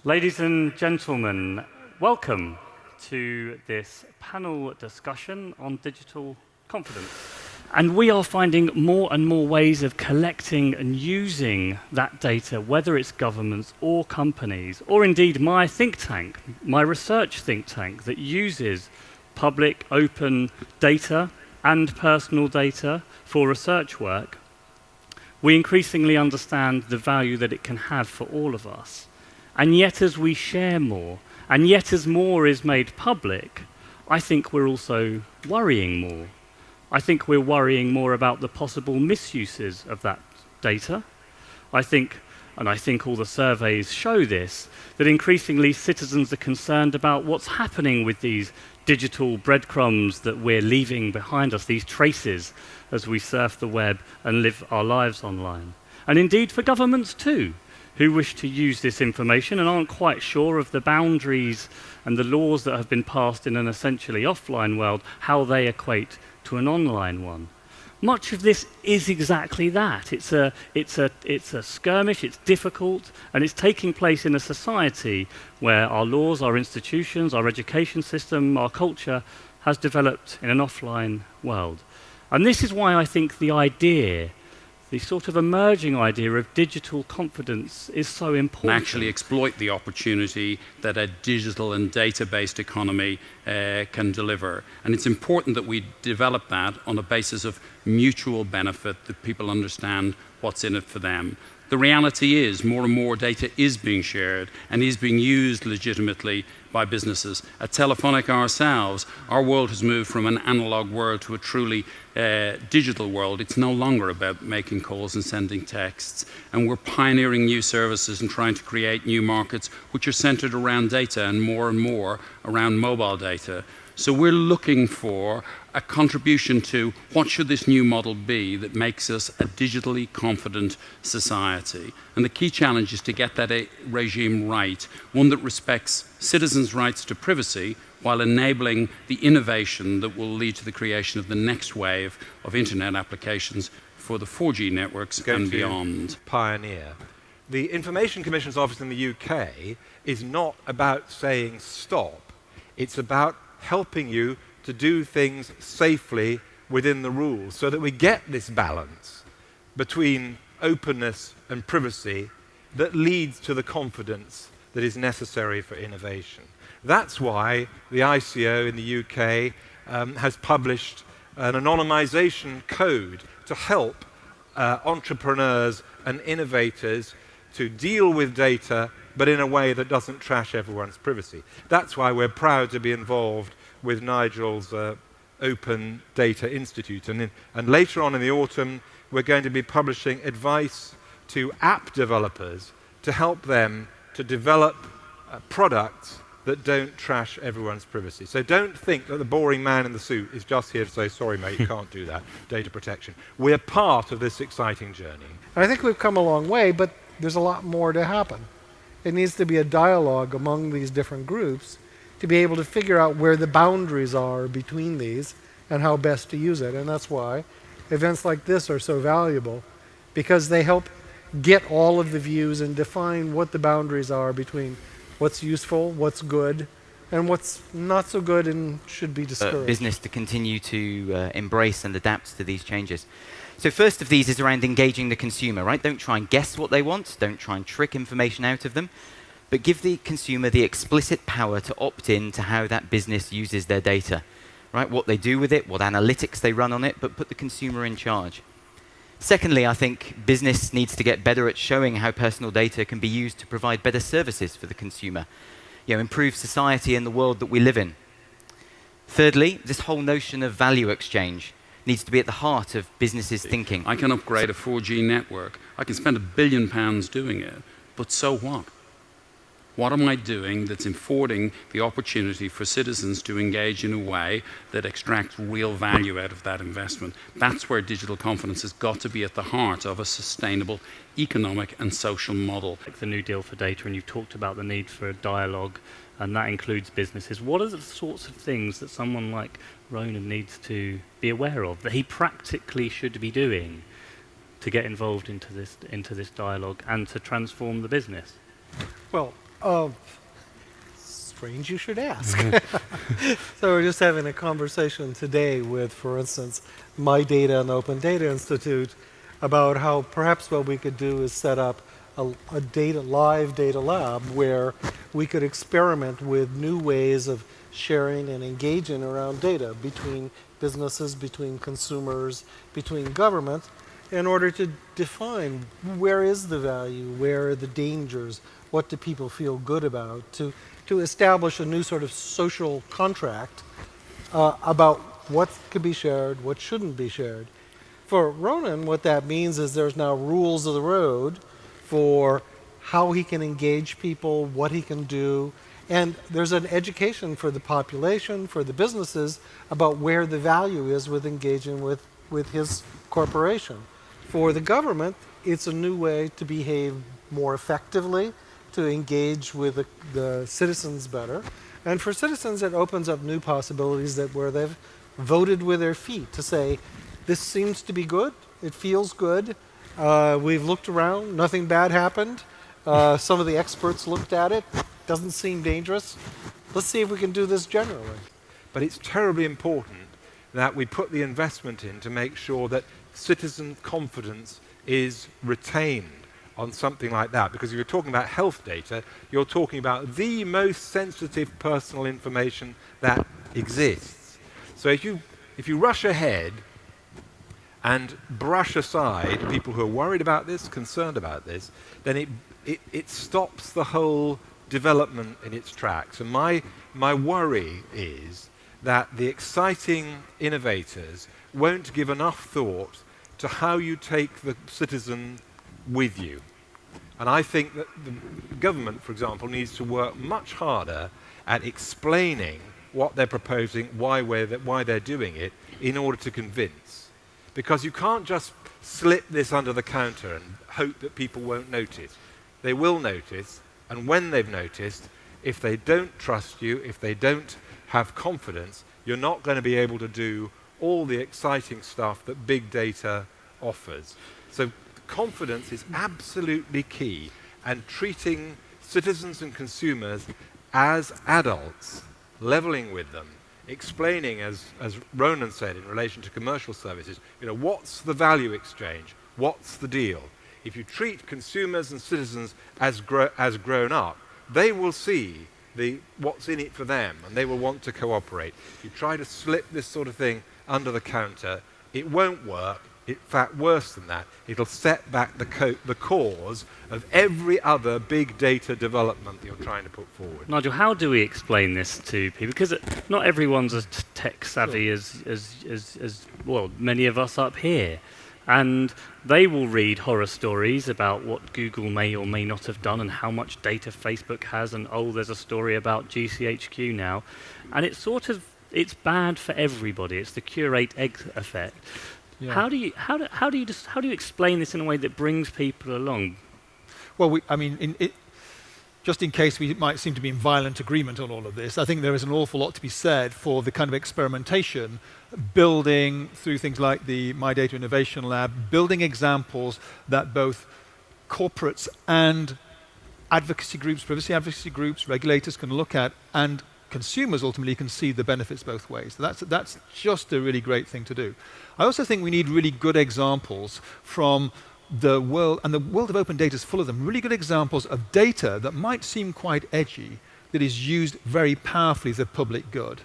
Ladies and gentlemen, welcome to this panel discussion on digital confidence. And we are finding more and more ways of collecting and using that data, whether it's governments or companies, or indeed my think tank, my research think tank that uses public, open data and personal data for research work. We increasingly understand the value that it can have for all of us. And yet as we share more, and yet as more is made public, I think we're also worrying more. I think we're worrying more about the possible misuses of that data. I think all the surveys show this, that increasingly citizens are concerned about what's happening with these digital breadcrumbs that we're leaving behind us, these traces as we surf the web and live our lives online. And indeed for governments too, who wish to use this information and aren't quite sure of the boundaries and the laws that have been passed in an essentially offline world, how they equate to an online one. Much of this is exactly that. It's a skirmish, it's difficult, and it's taking place in a society where our laws, our institutions, our education system, our culture has developed in an offline world. And this is why I think the idea, the sort of emerging idea of digital confidence is so important. And actually exploit the opportunity that a digital and data-based economy can deliver. And it's important that we develop that on a basis of mutual benefit, that people understand what's in it for them. The reality is more and more data is being shared and is being used legitimately by businesses. At Telefonica ourselves, our world has moved from an analog world to a truly digital world. It's no longer about making calls and sending texts. And we're pioneering new services and trying to create new markets which are centered around data and more around mobile data. So we're looking for a contribution to what should this new model be that makes us a digitally confident society. And the key challenge is to get that regime right, one that respects citizens' rights to privacy while enabling the innovation that will lead to the creation of the next wave of internet applications for the 4G networks and beyond. Pioneer. The Information Commission's office in the UK is not about saying stop. It's about helping you to do things safely within the rules so that we get this balance between openness and privacy that leads to the confidence that is necessary for innovation. That's why the ICO in the UK has published an anonymization code to help entrepreneurs and innovators to deal with data, but in a way that doesn't trash everyone's privacy. That's why we're proud to be involved with Nigel's Open Data Institute. And later on in the autumn, we're going to be publishing advice to app developers to help them to develop products that don't trash everyone's privacy. So don't think that the boring man in the suit is just here to say, sorry mate, you can't do that, data protection. We're part of this exciting journey. And I think we've come a long way, but there's a lot more to happen. It needs to be a dialogue among these different groups to be able to figure out where the boundaries are between these and how best to use it. And that's why events like this are so valuable, because they help get all of the views and define what the boundaries are between what's useful, what's good, and what's not so good and should be discouraged. Business to continue to embrace and adapt to these changes. So first of these is around engaging the consumer, right? Don't try and guess what they want, don't try and trick information out of them, but give the consumer the explicit power to opt in to how that business uses their data, right? What they do with it, what analytics they run on it, but put the consumer in charge. Secondly, I think business needs to get better at showing how personal data can be used to provide better services for the consumer, improve society and the world that we live in. Thirdly, this whole notion of value exchange needs to be at the heart of businesses' thinking. I can upgrade a 4G network. I can spend £1 billion doing it, but so what? What am I doing that's affording the opportunity for citizens to engage in a way that extracts real value out of that investment? That's where digital confidence has got to be at the heart of a sustainable economic and social model. Like the New Deal for data, and you've talked about the need for a dialogue, and that includes businesses. What are the sorts of things that someone like Ronan needs to be aware of, that he practically should be doing to get involved into this dialogue and to transform the business? Well, Strange you should ask. So we're just having a conversation today with, for instance, My Data and Open Data Institute about how perhaps what we could do is set up a live data lab where we could experiment with new ways of sharing and engaging around data between businesses, between consumers, between government, in order to define where is the value, where are the dangers, what do people feel good about, to establish a new sort of social contract about what could be shared, what shouldn't be shared. For Ronan, what that means is there's now rules of the road for how he can engage people, what he can do, and there's an education for the population, for the businesses, about where the value is with engaging with his corporation. For the government, it's a new way to behave more effectively, to engage with the citizens better. And for citizens, it opens up new possibilities where they've voted with their feet to say, this seems to be good, it feels good, we've looked around, nothing bad happened, some of the experts looked at it, doesn't seem dangerous, let's see if we can do this generally. But it's terribly important that we put the investment in to make sure that citizen confidence is retained on something like that, because if you're talking about health data, you're talking about the most sensitive personal information that exists. So if you rush ahead and brush aside people who are worried about this, concerned about this, then it stops the whole development in its tracks. And my worry is that the exciting innovators won't give enough thought to how you take the citizen with you. And I think that the government, for example, needs to work much harder at explaining what they're proposing, why they're doing it, in order to convince. Because you can't just slip this under the counter and hope that people won't notice. They will notice, and when they've noticed, if they don't trust you, if they don't have confidence, you're not going to be able to do all the exciting stuff that big data offers. So confidence is absolutely key, and treating citizens and consumers as adults, leveling with them, explaining, as Ronan said in relation to commercial services, what's the value exchange? What's the deal? If you treat consumers and citizens as grown up, they will see what's in it for them, and they will want to cooperate. If you try to slip this sort of thing under the counter, it won't work. In fact, worse than that, it'll set back the cause of every other big data development that you're trying to put forward. Nigel, how do we explain this to people? Because not everyone's as tech savvy as well, many of us up here. And they will read horror stories about what Google may or may not have done and how much data Facebook has, and there's a story about GCHQ now. And it's bad for everybody. It's the curate egg effect. Yeah. How do you explain this in a way that brings people along? Well, just in case we might seem to be in violent agreement on all of this, I think there is an awful lot to be said for the kind of experimentation, building through things like the My Data Innovation Lab, building examples that both corporates and advocacy groups, privacy advocacy groups, regulators can look at, and consumers ultimately can see the benefits both ways. So that's just a really great thing to do. I also think we need really good examples from the world, and the world of open data is full of them, really good examples of data that might seem quite edgy, that is used very powerfully as a public good.